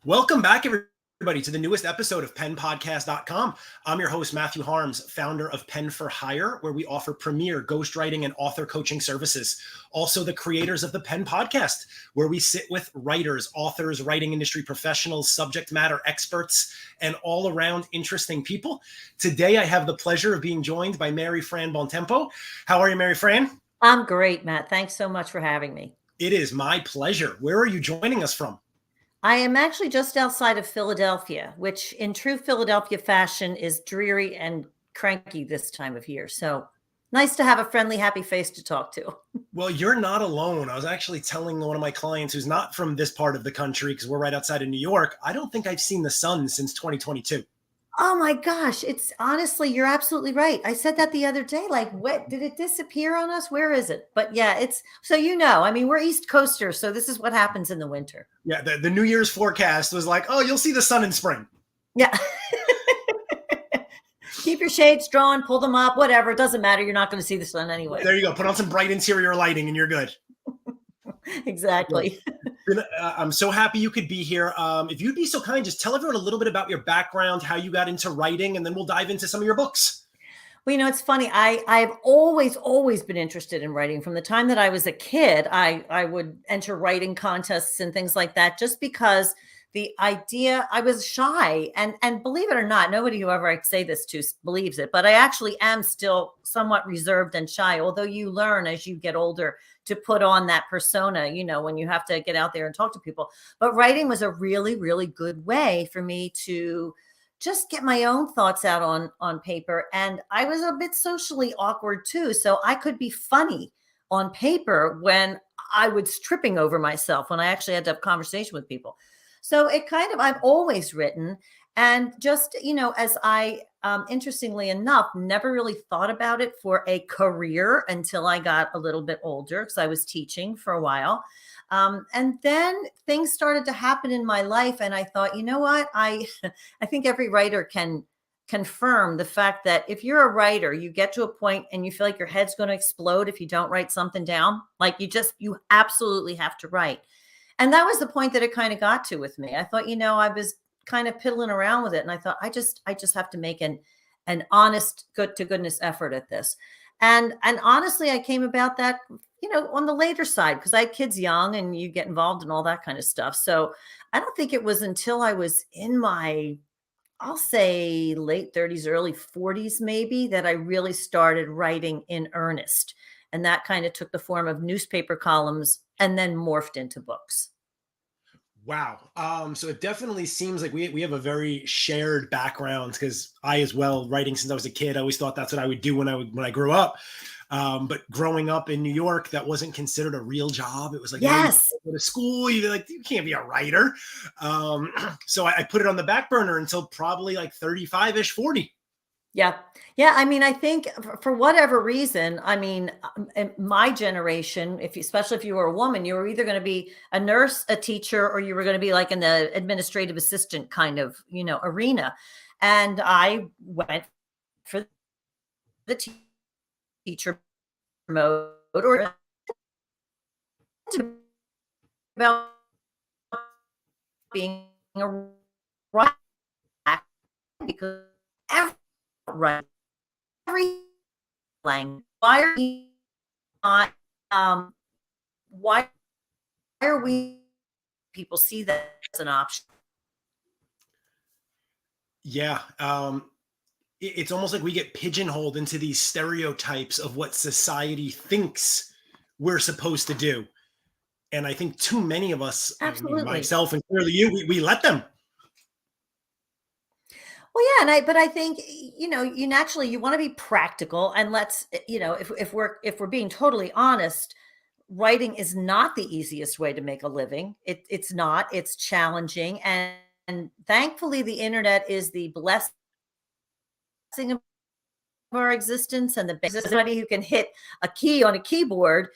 Welcome back, everybody, to the newest episode of PenPodcast.com. I'm your host, Matthew Harms, founder of Pen for Hire, where we offer premier ghostwriting and author coaching services. Also, the creators of the Pen Podcast, where we sit with writers, authors, writing industry professionals, subject matter experts, and all around interesting people. Today, I have the pleasure of being joined by Mary Fran Bontempo. How are you, Mary Fran? I'm great, Matt. Thanks so much for having me. It is my pleasure. Where are you joining us from? I am actually just outside of Philadelphia, which in true Philadelphia fashion is dreary and cranky this time of year. So nice to have a friendly, happy face to talk to. Well, you're not alone. I was actually telling one of my clients who's not from this part of the country, because we're right outside of New York, I don't think I've seen the sun since 2022. Oh my gosh. It's honestly, you're absolutely right. I said that the other day. Like, what did it disappear on us? Where is it? But yeah, it's so, I mean, we're East Coasters. So this is what happens in the winter. Yeah, the New Year's forecast was like, oh, you'll see the sun in spring. Yeah. Keep your shades drawn, pull them up, whatever. It doesn't matter. You're not going to see the sun anyway. There you go. Put on some bright interior lighting and you're good. Exactly. I'm so happy you could be here. If you'd be so kind, just tell everyone a little bit about your background, how you got into writing, and then we'll dive into some of your books. Well, it's funny. I've always been interested in writing. From the time that I was a kid, I would enter writing contests and things like that, just because the idea, I was shy, and believe it or not, nobody who ever I say this to believes it, but I actually am still somewhat reserved and shy, although you learn as you get older to put on that persona, when you have to get out there and talk to people. But writing was a really, really good way for me to just get my own thoughts out on paper. And I was a bit socially awkward too. So I could be funny on paper when I was tripping over myself, when I actually had to have conversation with people. So I've always written, and just, as I, interestingly enough, never really thought about it for a career until I got a little bit older, because I was teaching for a while. And then things started to happen in my life. And I thought, you know what? I think every writer can confirm the fact that if you're a writer, you get to a point and you feel like your head's going to explode if you don't write something down. Like you absolutely have to write. And that was the point that it kind of got to with me. I thought, I was kind of piddling around with it. And I thought, I just have to make an honest, good to goodness effort at this. And honestly, I came about that, on the later side, because I had kids young and you get involved in all that kind of stuff. So I don't think it was until I was in my, I'll say late 30s, early 40s, maybe, that I really started writing in earnest. And that kind of took the form of newspaper columns and then morphed into books. Wow. So it definitely seems like we have a very shared background, because I as well, writing since I was a kid, I always thought that's what I would do when I grew up. But growing up in New York, that wasn't considered a real job. It was like, yes, you go to school, you're like, you can't be a writer. So I put it on the back burner until probably like 35-ish, 40. Yeah. Yeah. I mean, I think for whatever reason, my generation, especially if you were a woman, you were either going to be a nurse, a teacher, or you were going to be like in the administrative assistant kind of, arena. And I went for the teacher mode, or about being a writer, because every language. Why are we not? Why are we people see that as an option? Yeah. It's almost like we get pigeonholed into these stereotypes of what society thinks we're supposed to do. And I think too many of us, Absolutely. Myself and clearly you, we let them. Well, yeah, but I think you naturally you want to be practical, and let's if we're being totally honest, writing is not the easiest way to make a living. It's not. It's challenging, and thankfully the internet is the blessing of our existence, and somebody who can hit a key on a keyboard,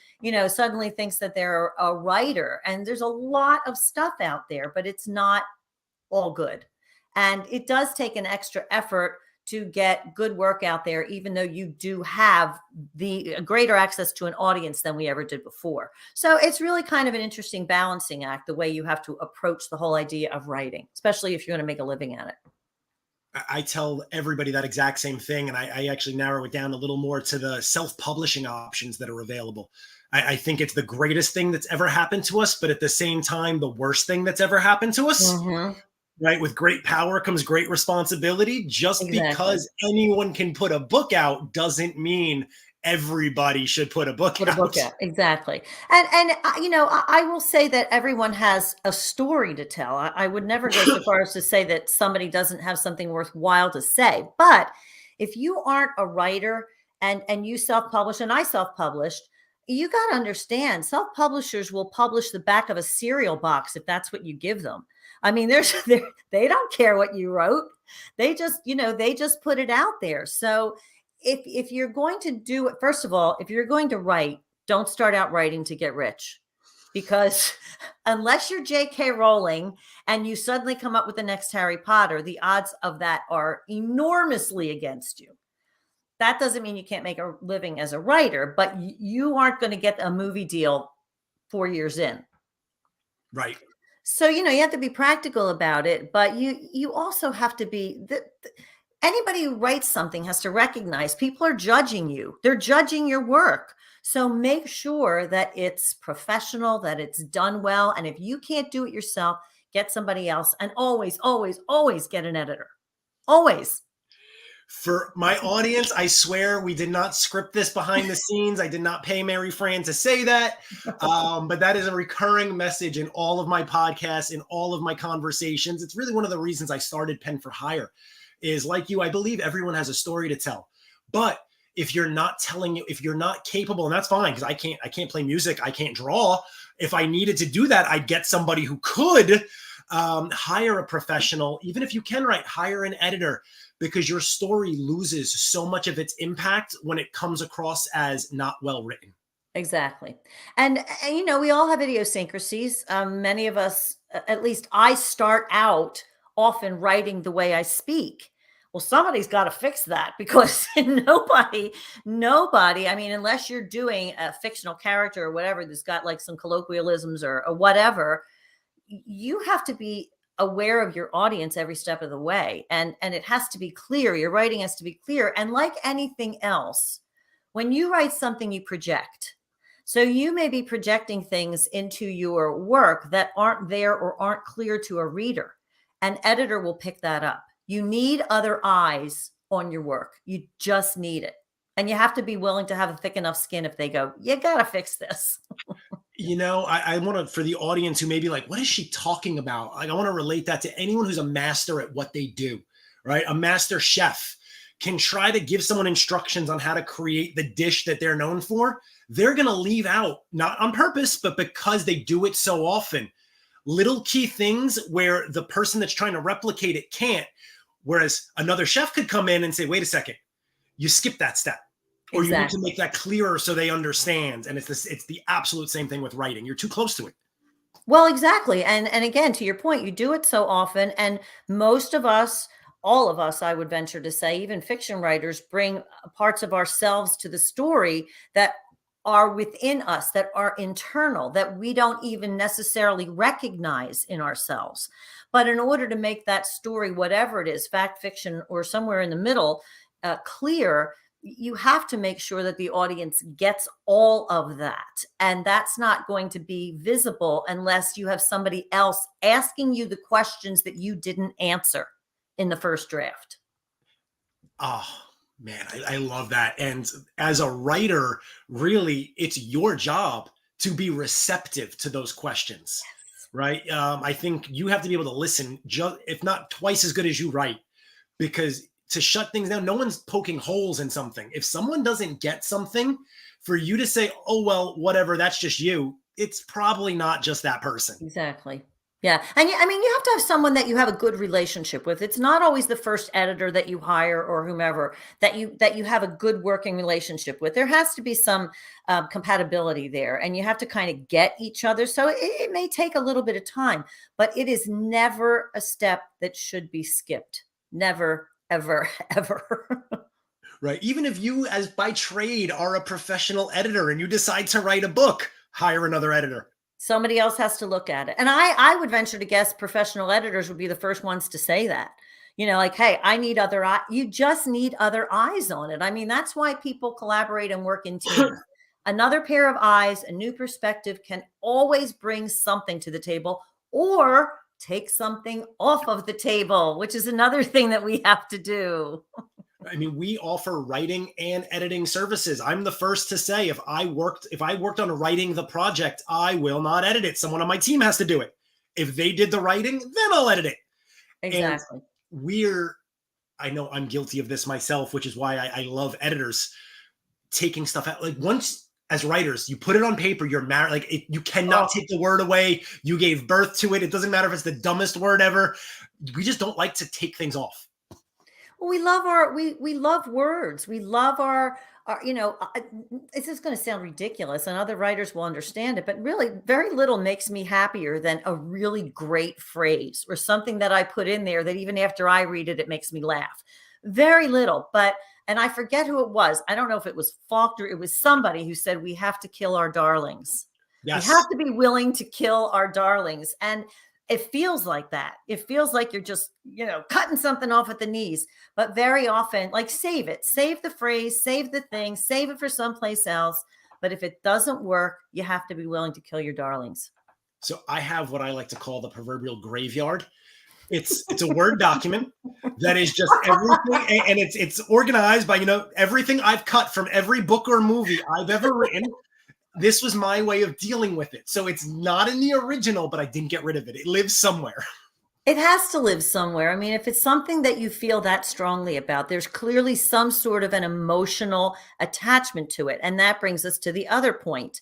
suddenly thinks that they're a writer. And there's a lot of stuff out there, but it's not all good. And it does take an extra effort to get good work out there, even though you do have the greater access to an audience than we ever did before. So it's really kind of an interesting balancing act, the way you have to approach the whole idea of writing, especially if you're going to make a living at it. I tell everybody that exact same thing. And I actually narrow it down a little more to the self-publishing options that are available. I think it's the greatest thing that's ever happened to us, but at the same time, the worst thing that's ever happened to us. Mm-hmm. Right? With great power comes great responsibility. Just Exactly. because anyone can put a book out doesn't mean everybody should put a book out. Exactly. And you know, I will say that everyone has a story to tell. I would never go so far as to say that somebody doesn't have something worthwhile to say. But if you aren't a writer and you self-publish, and I self-published, you got to understand, self-publishers will publish the back of a cereal box if that's what you give them. I mean, they don't care what you wrote. They just, they just put it out there. So if you're going to do it, first of all, if you're going to write, don't start out writing to get rich, because unless you're J.K. Rowling and you suddenly come up with the next Harry Potter, the odds of that are enormously against you. That doesn't mean you can't make a living as a writer, but you aren't going to get a movie deal 4 years in. Right. So, you have to be practical about it, but you also have to be anybody who writes something has to recognize people are judging you. They're judging your work. So make sure that it's professional, that it's done well. And if you can't do it yourself, get somebody else, and always, always, always get an editor. Always. For my audience, I swear we did not script this behind the scenes. I did not pay Mary Fran to say that. But that is a recurring message in all of my podcasts, in all of my conversations. It's really one of the reasons I started Pen for Hire, is like you, I believe everyone has a story to tell. But if you're not telling it, if you're not capable, and that's fine, because I can't play music, I can't draw. If I needed to do that, I'd get somebody who could. Hire a professional. Even if you can write, hire an editor, because your story loses so much of its impact when it comes across as not well written. Exactly. And we all have idiosyncrasies. Many of us, at least I start out often writing the way I speak. Well, somebody's got to fix that, because nobody, I mean, unless you're doing a fictional character or whatever that's got like some colloquialisms or whatever, you have to be aware of your audience every step of the way. And it has to be clear. Your writing has to be clear. And like anything else, when you write something, you project. So you may be projecting things into your work that aren't there or aren't clear to a reader. An editor will pick that up. You need other eyes on your work. You just need it. And you have to be willing to have a thick enough skin if they go, you got to fix this. I want to, for the audience who may be like, what is she talking about? Like, I want to relate that to anyone who's a master at what they do, right? A master chef can try to give someone instructions on how to create the dish that they're known for. They're going to leave out, not on purpose, but because they do it so often, little key things where the person that's trying to replicate it can't. Whereas another chef could come in and say, wait a second, you skipped that step. Or exactly. You need to make that clearer so they understand. And it's the absolute same thing with writing. You're too close to it. Well, exactly. And again, to your point, you do it so often. And most of us, all of us, I would venture to say, even fiction writers, bring parts of ourselves to the story that are within us, that are internal, that we don't even necessarily recognize in ourselves. But in order to make that story, whatever it is, fact, fiction, or somewhere in the middle, clear, you have to make sure that the audience gets all of that. And that's not going to be visible unless you have somebody else asking you the questions that you didn't answer in the first draft. Oh, man, I love that. And as a writer, really, it's your job to be receptive to those questions, yes. Right? I think you have to be able to listen, if not twice as good as you write, because to shut things down, no one's poking holes in something. If someone doesn't get something, for you to say, oh, well, whatever, that's just you, it's probably not just that person. Exactly. Yeah. And I mean, you have to have someone that you have a good relationship with. It's not always the first editor that you hire or whomever that you have a good working relationship with. There has to be some compatibility there, and you have to kind of get each other. So it may take a little bit of time, but it is never a step that should be skipped. Never, ever, ever. Right. Even if you, as by trade, are a professional editor and you decide to write a book, hire another editor. Somebody else has to look at it. And I would venture to guess professional editors would be the first ones to say that, like, hey, I need other eyes. You just need other eyes on it. I mean, that's why people collaborate and work in teams. Another pair of eyes, a new perspective can always bring something to the table or take something off of the table, which is another thing that we have to do. I mean, we offer writing and editing services. I'm the first to say if I worked on writing the project, I will not edit it. Someone on my team has to do it. If they did the writing, then I'll edit it. Exactly. And I know I'm guilty of this myself, which is why I love editors taking stuff out. Like once as writers, you put it on paper, you're married. Like you cannot take the word away. You gave birth to it. It doesn't matter if it's the dumbest word ever. We just don't like to take things off. Well, we love words. We love our it's just going to sound ridiculous and other writers will understand it, but really very little makes me happier than a really great phrase or something that I put in there that even after I read it, it makes me laugh. Very little, and I forget who it was. I don't know if it was Faulkner. It was somebody who said, we have to kill our darlings. Yes. We have to be willing to kill our darlings. And it feels like that. It feels like you're just, cutting something off at the knees. But very often, like, save it. Save the phrase, save the thing, save it for someplace else. But if it doesn't work, you have to be willing to kill your darlings. So I have what I like to call the proverbial graveyard. It's a Word document that is just everything. And it's organized by, everything I've cut from every book or movie I've ever written. This was my way of dealing with it. So it's not in the original, but I didn't get rid of it. It lives somewhere. It has to live somewhere. I mean, if it's something that you feel that strongly about, there's clearly some sort of an emotional attachment to it. And that brings us to the other point,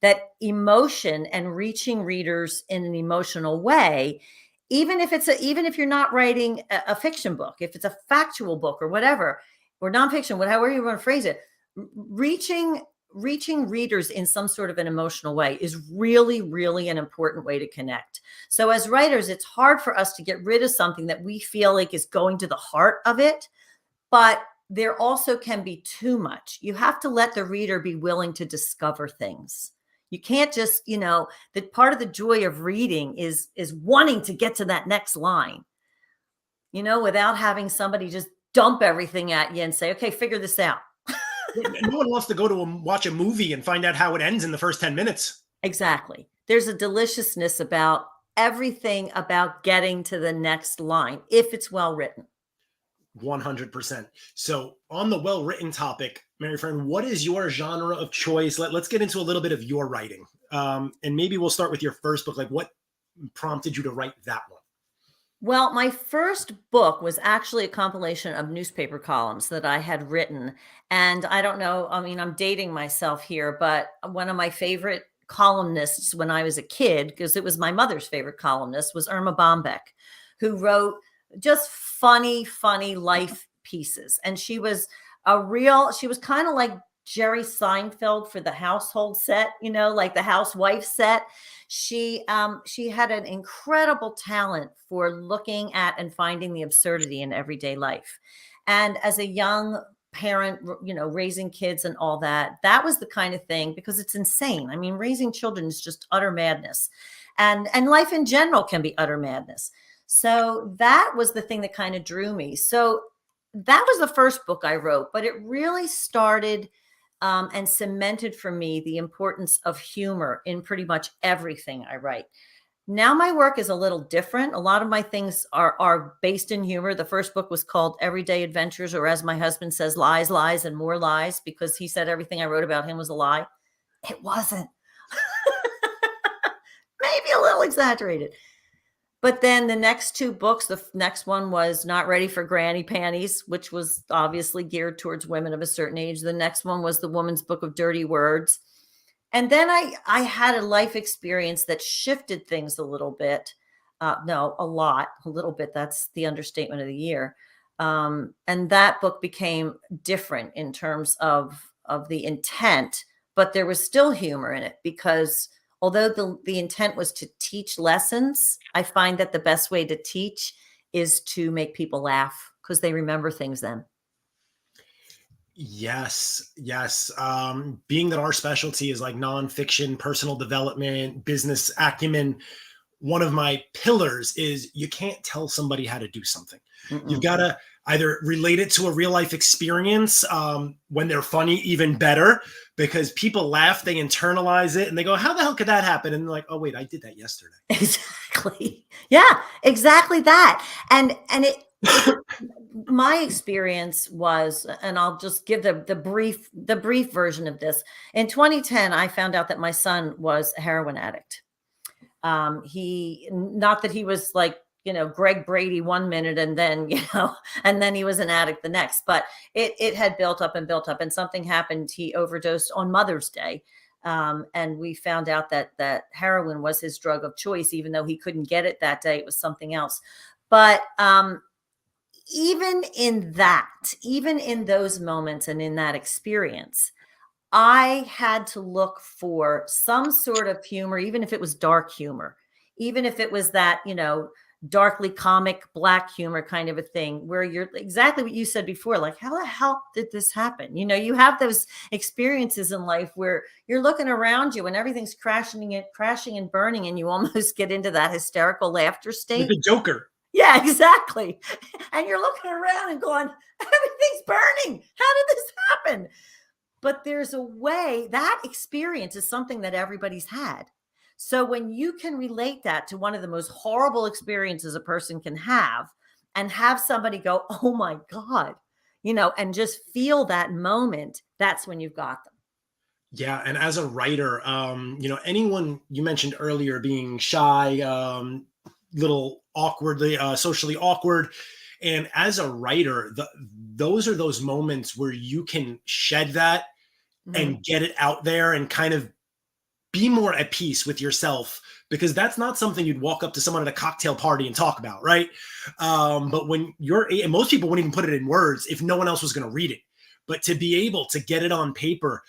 that emotion and reaching readers in an emotional way, even if you're not writing a fiction book, if it's a factual book or whatever, or nonfiction, however you want to phrase it, reaching readers in some sort of an emotional way is really, really an important way to connect. So as writers, it's hard for us to get rid of something that we feel like is going to the heart of it, but there also can be too much. You have to let the reader be willing to discover things. You can't just, that part of the joy of reading is wanting to get to that next line, without having somebody just dump everything at you and say, okay, figure this out. No one wants to go to watch a movie and find out how it ends in the first 10 minutes. Exactly. There's a deliciousness about everything about getting to the next line, if it's well written. 100%. So on the well-written topic, Mary Fran, what is your genre of choice? Let's get into a little bit of your writing. And maybe we'll start with your first book. Like, what prompted you to write that one? Well, my first book was actually a compilation of newspaper columns that I had written. And I don't know, I mean, I'm dating myself here, but one of my favorite columnists when I was a kid, because it was my mother's favorite columnist, was Irma Bombeck, who wrote just funny life pieces. And she was kind of like Jerry Seinfeld for the household set, like the housewife set. She had an incredible talent for looking at and finding the absurdity in everyday life. And as a young parent, raising kids and all that was the kind of thing, because it's insane. I mean, raising children is just utter madness, and life in general can be utter madness. So that was the thing that kind of drew me. So that was the first book I wrote, but it really started and cemented for me the importance of humor in pretty much everything I write. Now my work is a little different. A lot of my things are based in humor. The first book was called Everyday Adventures, or as my husband says, Lies, Lies, and More Lies, because he said everything I wrote about him was a lie. It wasn't. Maybe a little exaggerated. But then the next two books, the next one was Not Ready for Granny Panties, which was obviously geared towards women of a certain age. The next one was The Woman's Book of Dirty Words. And then I had a life experience that shifted things a little bit. No, a lot, a little bit. That's the understatement of the year. And that book became different in terms of the intent, but there was still humor in it, because although the intent was to teach lessons, I find that the best way to teach is to make people laugh because they remember things then. Yes, yes. Being that our specialty is like nonfiction, personal development, business acumen, one of my pillars is you can't tell somebody how to do something. You've Mm-mm. got to either relate it to a real life experience. When they're funny, even better, because people laugh, they internalize it, and they go, "How the hell could that happen?" And they're like, "Oh wait, I did that yesterday." Exactly. Yeah, exactly that. And it my experience was, and I'll just give the brief version of this. In 2010, I found out that my son was a heroin addict. He, not that he was like, Greg Brady one minute and then, and then he was an addict the next, but it had built up and built up, and something happened. He overdosed on Mother's Day. And we found out that heroin was his drug of choice, even though he couldn't get it that day. It was something else. But even in those moments and in that experience, I had to look for some sort of humor, even if it was dark humor, even if it was that, darkly comic black humor kind of a thing, where you're exactly what you said before, like, how the hell did this happen? You have those experiences in life where you're looking around you and everything's crashing and burning, and you almost get into that hysterical laughter Like state. the Joker. Yeah, exactly. And you're looking around and going, everything's burning. How did this happen? But there's a way. That experience is something that everybody's had. So when you can relate that to one of the most horrible experiences a person can have, and have somebody go, "Oh my God," and just feel that moment, that's when you've got them. Yeah, and as a writer, anyone you mentioned earlier being shy, little awkwardly, socially awkward, and as a writer, those are those moments where you can shed that Mhm. and get it out there and kind of be more at peace with yourself, because that's not something you'd walk up to someone at a cocktail party and talk about, right? But when and most people wouldn't even put it in words if no one else was going to read it. But to be able to get it on paper,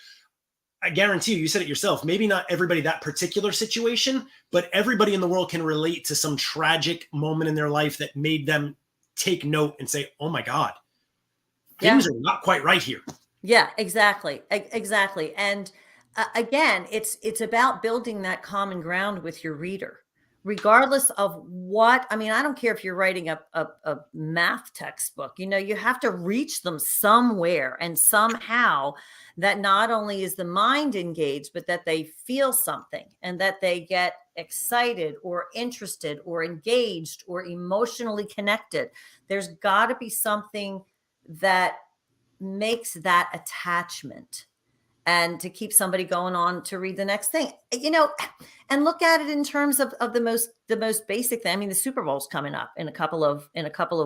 I guarantee you said it yourself, maybe not everybody that particular situation, but everybody in the world can relate to some tragic moment in their life that made them take note and say, "Oh my God, Yeah. things are not quite right here." Yeah, exactly. Exactly. And again, it's about building that common ground with your reader, regardless of what. I mean, I don't care if you're writing a math textbook, you have to reach them somewhere and somehow, that not only is the mind engaged, but that they feel something, and that they get excited or interested or engaged or emotionally connected. There's got to be something that makes that attachment, and to keep somebody going on to read the next thing, and look at it in terms of the most basic thing. I mean, the Super Bowl's coming up in a couple of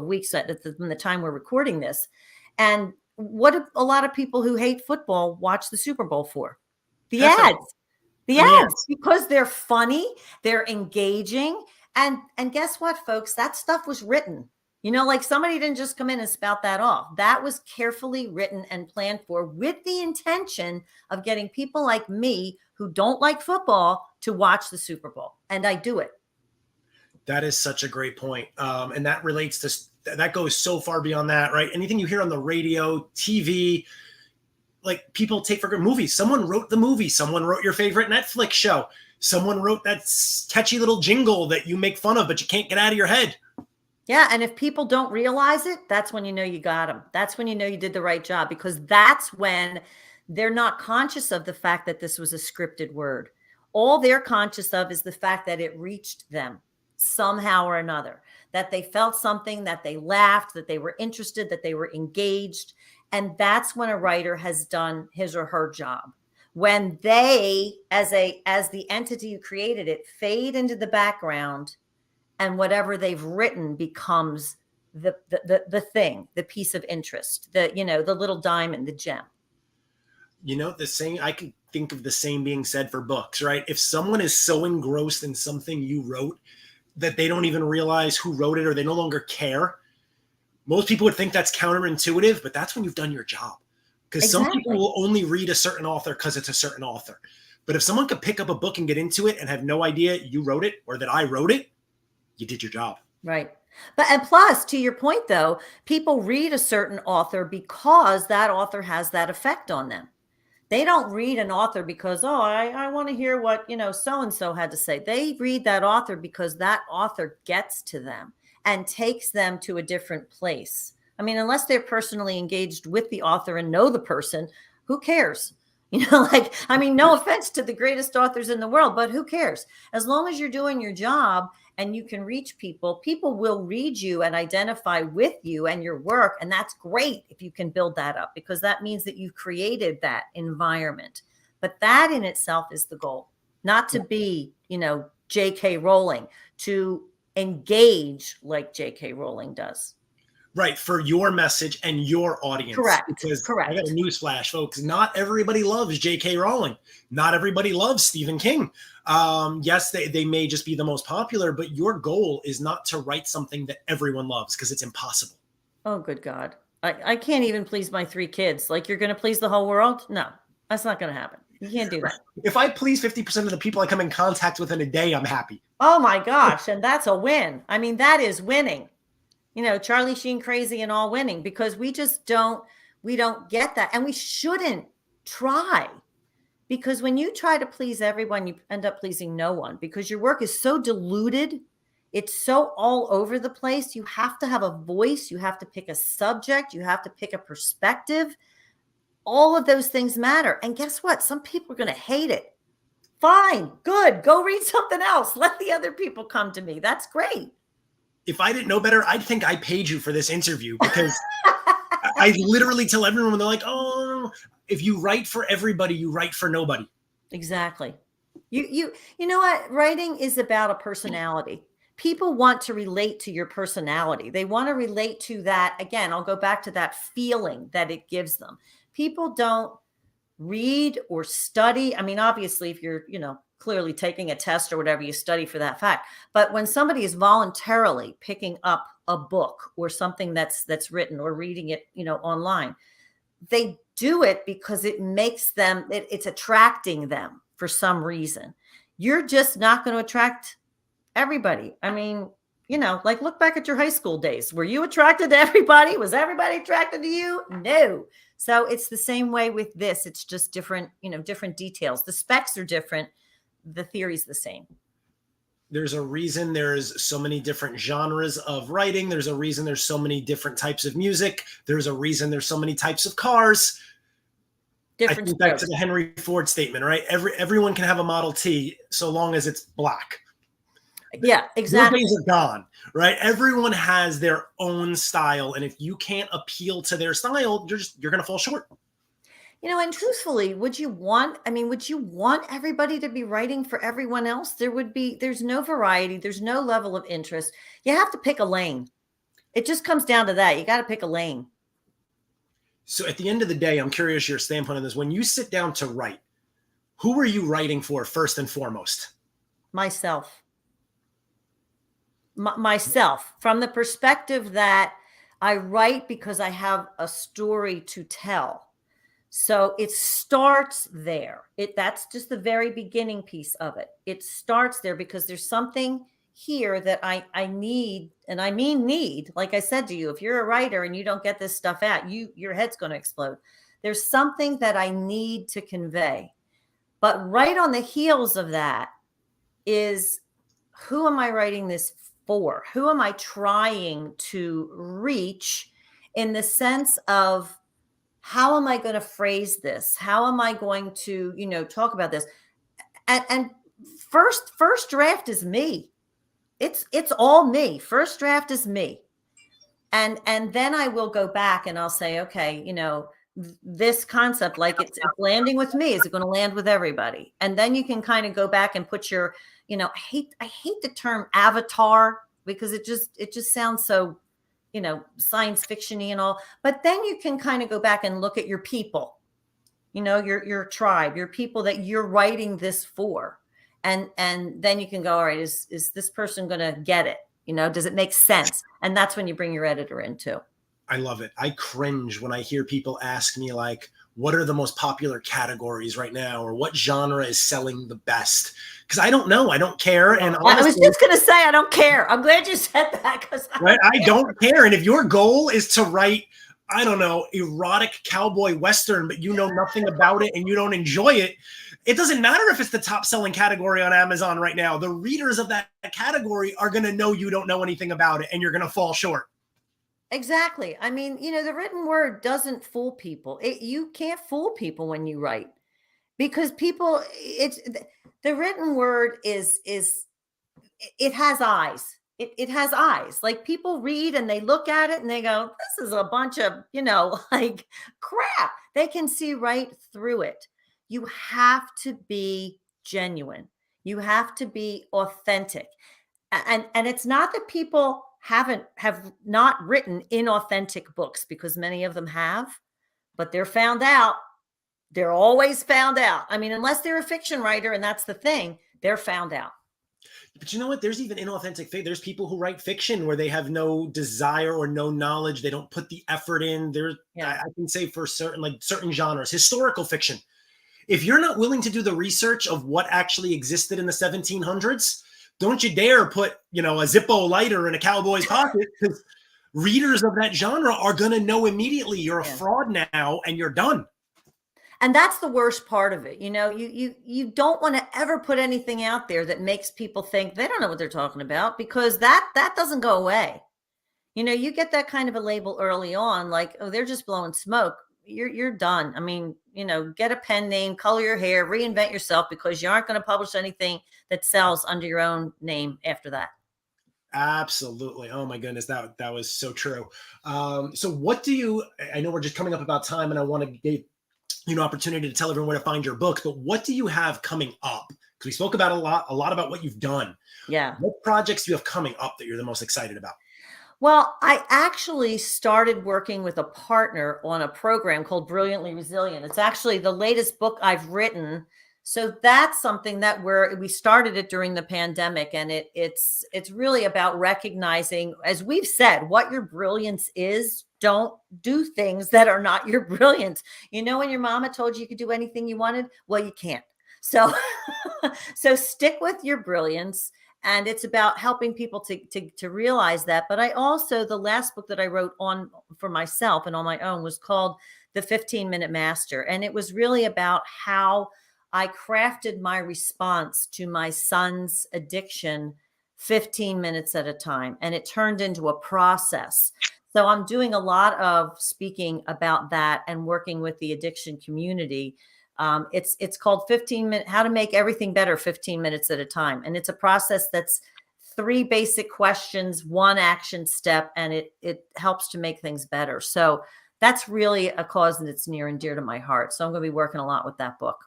weeks from the time we're recording this. And what do a lot of people who hate football watch the Super Bowl for? The Halftime ads. show The and the ads, ads. because they're funny, they're engaging, and guess what, folks? That stuff was written. Like, somebody didn't just come in and spout that off. That was carefully written and planned for, with the intention of getting people like me who don't like football to watch the Super Bowl. And I do it. That is such a great point. And that relates to, that goes so far beyond that, right? Anything you hear on the radio, TV, like people take for granted. Movies. Someone wrote the movie. Someone wrote your favorite Netflix show. Someone wrote that catchy little jingle that you make fun of, but you can't get out of your head. Yeah. And if people don't realize it, that's when you know you got them. That's when you know you did the right job, because that's when they're not conscious of the fact that this was a scripted word. All they're conscious of is the fact that it reached them somehow or another, that they felt something, that they laughed, that they were interested, that they were engaged. And that's when a writer has done his or her job. When they, as the entity who created it, fade into the background, and whatever they've written becomes the thing, the piece of interest, the little diamond, the gem. The same, I can think of the same being said for books, right? If someone is so engrossed in something you wrote that they don't even realize who wrote it, or they no longer care, most people would think that's counterintuitive, but that's when you've done your job. Because some people Exactly. will only read a certain author because it's a certain author. But if someone could pick up a book and get into it and have no idea you wrote it or that I wrote it, you did your job. Right. And plus, to your point though, people read a certain author because that author has that effect on them. They don't read an author because, oh, I want to hear what, so-and-so had to say. They read that author because that author gets to them and takes them to a different place. I mean, unless they're personally engaged with the author and know the person, who cares? I mean, no offense to the greatest authors in the world, but who cares? As long as you're doing your job and you can reach people, people will read you and identify with you and your work. And that's great if you can build that up, because that means that you've created that environment. But that in itself is the goal, not to be, J.K. Rowling, to engage like J.K. Rowling does. Right, for your message and your audience. Correct. Because Correct. I got a newsflash, folks. Not everybody loves J.K. Rowling. Not everybody loves Stephen King. Yes, they may just be the most popular, but your goal is not to write something that everyone loves, because it's impossible. Oh, good God. I can't even please my 3 kids. Like, you're going to please the whole world? No, that's not going to happen. You can't do that. If I please 50% of the people I come in contact with in a day, I'm happy. Oh my gosh. And that's a win. I mean, that is winning. Charlie Sheen crazy and all winning, because we don't get that. And we shouldn't try, because when you try to please everyone, you end up pleasing no one, because your work is so diluted. It's so all over the place. You have to have a voice. You have to pick a subject. You have to pick a perspective. All of those things matter. And guess what? Some people are going to hate it. Fine. Good. Go read something else. Let the other people come to me. That's great. If I didn't know better, I'd think I paid you for this interview, because I literally tell everyone when they're like, oh, if you write for everybody, you write for nobody. Exactly. You know what? Writing is about a personality. People want to relate to your personality. They want to relate to that. Again, I'll go back to that feeling that it gives them. People don't read or study. I mean, obviously, if you're, clearly taking a test or whatever, you study for that fact. But when somebody is voluntarily picking up a book or something that's written, or reading it, online, they do it because it makes them, it's attracting them for some reason. You're just not going to attract everybody. I mean, look back at your high school days. Were you attracted to everybody? Was everybody attracted to you? No. So it's the same way with this. It's just different, different details. The specs are different. The theory's the same. There's a reason there's so many different genres of writing. There's a reason there's so many different types of music. There's a reason there's so many types of cars. Different. I think back to the Henry Ford statement, right? Everyone can have a Model T so long as it's black. Yeah, exactly. Those days are gone, right? Everyone has their own style, and if you can't appeal to their style, you're going to fall short. And truthfully, would you want everybody to be writing for everyone else? There's no variety. There's no level of interest. You have to pick a lane. It just comes down to that. You got to pick a lane. So at the end of the day, I'm curious your standpoint on this. When you sit down to write, who are you writing for first and foremost? Myself. Myself, from the perspective that I write because I have a story to tell. So it starts there. That's just the very beginning piece of it. It starts there because there's something here that I need, and I mean need. Like I said to you, if you're a writer and you don't get this stuff out, your head's going to explode. There's something that I need to convey. But right on the heels of that is, who am I writing this for? Who am I trying to reach, in the sense of, how am I going to phrase this? How am I going to, talk about this? And first draft is me. It's all me. First draft is me. And then I will go back and I'll say, okay, this concept, like it's landing with me. Is it going to land with everybody? And then you can kind of go back and put your, I hate the term avatar, because it just sounds so, science fiction-y and all. But then you can kind of go back and look at your people, your tribe, your people that you're writing this for. And then you can go, all right, is this person going to get it? Does it make sense? And that's when you bring your editor in too. I love it. I cringe when I hear people ask me, like, what are the most popular categories right now, or what genre is selling the best? Because I don't know. I don't care. And honestly, I was just going to say, I don't care. I'm glad you said that, because I don't care. And if your goal is to write, I don't know, erotic cowboy Western, but you know nothing about it and you don't enjoy it, it doesn't matter if it's the top selling category on Amazon right now. The readers of that category are going to know you don't know anything about it, and you're going to fall short. Exactly. I mean, the written word doesn't fool people. You can't fool people when you write, because people, the written word is it has eyes. It has eyes. Like, people read and they look at it and they go, this is a bunch of, like, crap. They can see right through it. You have to be genuine. You have to be authentic. And it's not that people have not written inauthentic books, because many of them have, but they're found out. They're always found out. I mean, unless they're a fiction writer, and that's the thing, they're found out. But you know what? There's even inauthentic. There's people who write fiction where they have no desire or no knowledge. They don't put the effort in. I can say for certain genres, historical fiction. If you're not willing to do the research of what actually existed in the 1700s, don't you dare put, a Zippo lighter in a cowboy's pocket, because readers of that genre are going to know immediately you're a fraud now and you're done. And that's the worst part of it. You don't want to ever put anything out there that makes people think they don't know what they're talking about, because that doesn't go away. You get that kind of a label early on, like, oh, they're just blowing smoke. You're done. I mean, get a pen name, color your hair, reinvent yourself, because you aren't going to publish anything that sells under your own name after that. Absolutely. Oh my goodness. That was so true. So what I know we're just coming up about time, and I want to give opportunity to tell everyone where to find your books, but what do you have coming up? Because we spoke about a lot about what you've done. Yeah. What projects do you have coming up that you're the most excited about? Well, I actually started working with a partner on a program called Brilliantly Resilient. It's actually the latest book I've written. So that's something that we started it during the pandemic, and it's really about recognizing, as we've said, what your brilliance is. Don't do things that are not your brilliance. When your mama told you could do anything you wanted, well, you can't. So, so stick with your brilliance. And it's about helping people to realize that. But I also, the last book that I wrote for myself and on my own was called The 15-Minute Master. And it was really about how I crafted my response to my son's addiction 15 minutes at a time. And it turned into a process. So I'm doing a lot of speaking about that and working with the addiction community. It's called 15-minute, how to make everything better 15 minutes at a time. And it's a process that's 3 basic questions, 1 action step, and it helps to make things better. So that's really a cause that's near and dear to my heart. So I'm going to be working a lot with that book.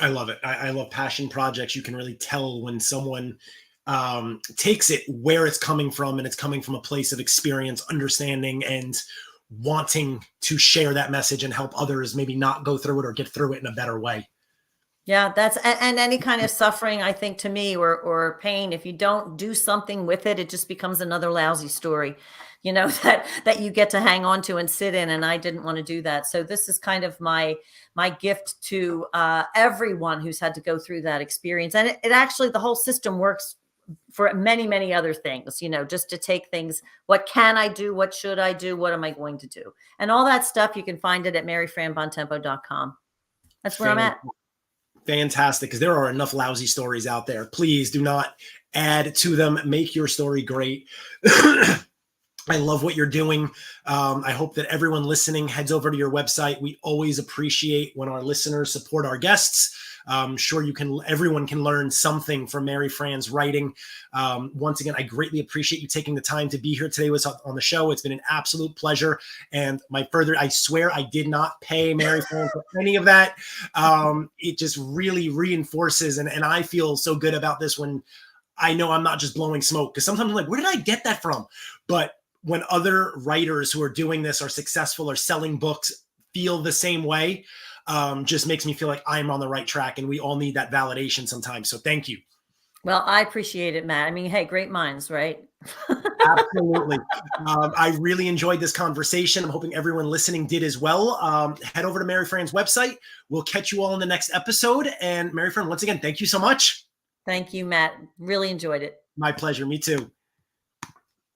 I love it. I love passion projects. You can really tell when someone takes it where it's coming from, and it's coming from a place of experience, understanding, and wanting to share that message and help others maybe not go through it or get through it in a better way. Yeah, and any kind of suffering, I think, to me, or pain, if you don't do something with it, it just becomes another lousy story, that you get to hang on to and sit in. And I didn't want to do that. So this is kind of my gift to everyone who's had to go through that experience. And it actually, the whole system works for many, many other things, just to take things. What can I do? What should I do? What am I going to do? And all that stuff, you can find it at maryfranbontempo.com. That's where I'm at. Fantastic. Because there are enough lousy stories out there. Please do not add to them. Make your story great. I love what you're doing. I hope that everyone listening heads over to your website. We always appreciate when our listeners support our guests. Sure, everyone can learn something from Mary Fran's writing. Once again, I greatly appreciate you taking the time to be here today with us on the show. It's been an absolute pleasure. And I swear I did not pay Mary Fran for any of that. It just really reinforces, and I feel so good about this when I know I'm not just blowing smoke, because sometimes I'm like, where did I get that from? But when other writers who are doing this, are successful, or selling books, feel the same way, just makes me feel like I'm on the right track, and we all need that validation sometimes. So thank you. Well, I appreciate it, Matt. I mean, hey, great minds, right? Absolutely. I really enjoyed this conversation. I'm hoping everyone listening did as well. Head over to Mary Fran's website. We'll catch you all in the next episode. And Mary Fran, once again, thank you so much. Thank you, Matt. Really enjoyed it. My pleasure. Me too.